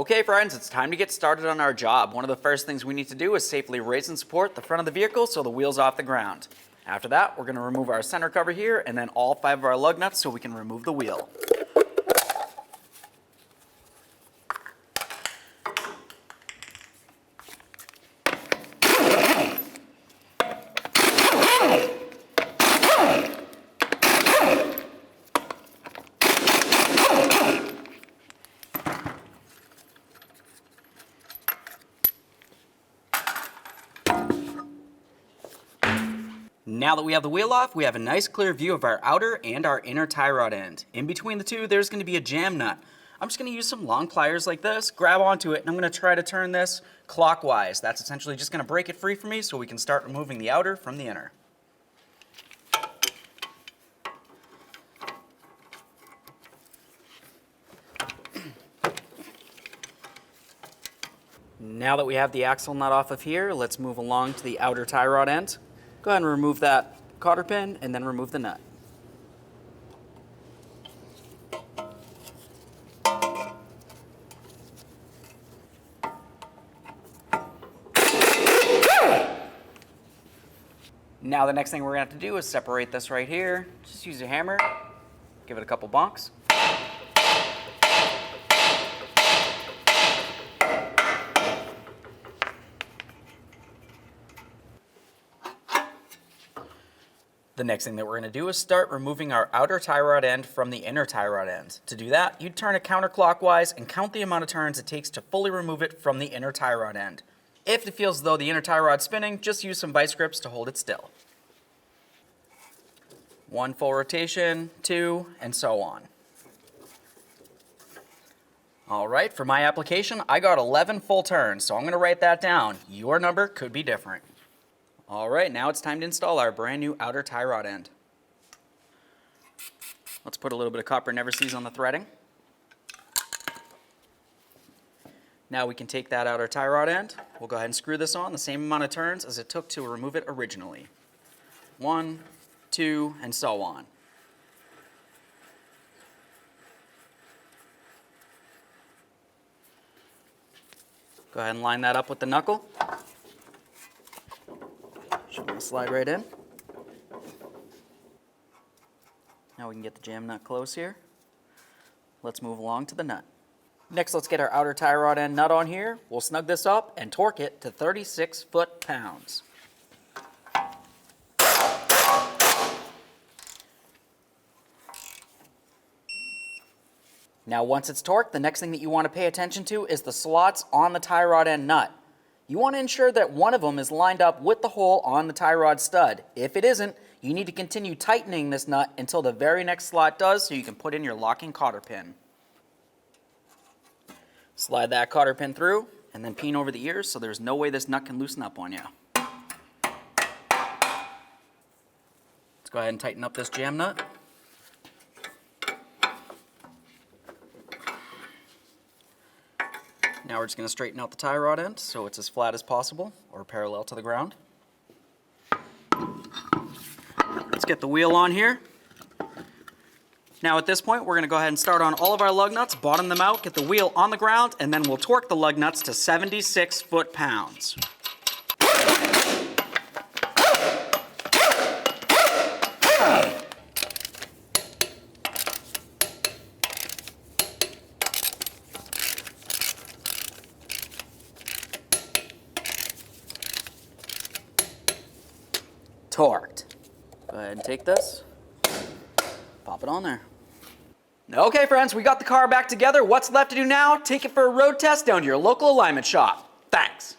Okay friends, it's time to get started on our job. One of the first things we need to do is safely raise and support the front of the vehicle so the wheel's off the ground. After that, we're going to remove our center cover here and then all 5 of our lug nuts so we can remove the wheel. Now that we have the wheel off, we have a nice clear view of our outer and our inner tie rod end. In between the two, there's going to be a jam nut. I'm just going to use some long pliers like this, grab onto it, and I'm going to try to turn this clockwise. That's essentially just going to break it free for me so we can start removing the outer from the inner. Now that we have the axle nut off of here, let's move along to the outer tie rod end. Go ahead and remove that cotter pin and then remove the nut. Now the next thing we're going to have to do is separate this right here. Just use a hammer, give it a couple bonks. The next thing that we're going to do is start removing our outer tie rod end from the inner tie rod end. To do that, you'd turn it counterclockwise and count the amount of turns it takes to fully remove it from the inner tie rod end. If it feels as though the inner tie rod's spinning, just use some vice grips to hold it still. 1 full rotation, 2, and so on. All right, for my application, I got 11 full turns, so I'm going to write that down. Your number could be different. All right, now it's time to install our brand new outer tie rod end. Let's put a little bit of copper never sees on the threading. Now we can take that outer tie rod end. We'll go ahead and screw this on the same amount of turns as it took to remove it originally. 1, 2, and so on. Go ahead and line that up with the knuckle. Should slide right in. Now we can get the jam nut close here. Let's move along to the nut. Next, let's get our outer tie rod end nut on here. We'll snug this up and torque it to 36 foot-pounds. Now once it's torqued, the next thing that you want to pay attention to is the slots on the tie rod end nut. You want to ensure that one of them is lined up with the hole on the tie rod stud. If it isn't, you need to continue tightening this nut until the very next slot does so you can put in your locking cotter pin. Slide that cotter pin through and then peen over the ears so there's no way this nut can loosen up on you. Let's go ahead and tighten up this jam nut. Now we're just going to straighten out the tie rod end so it's as flat as possible or parallel to the ground. Let's get the wheel on here. Now at this point we're going to go ahead and start on all of our lug nuts, bottom them out, get the wheel on the ground, and then we'll torque the lug nuts to 76 foot-pounds. Torqued. Go ahead and take this, pop it on there. Okay friends, we got the car back together. What's left to do now? Take it for a road test down to your local alignment shop. Thanks.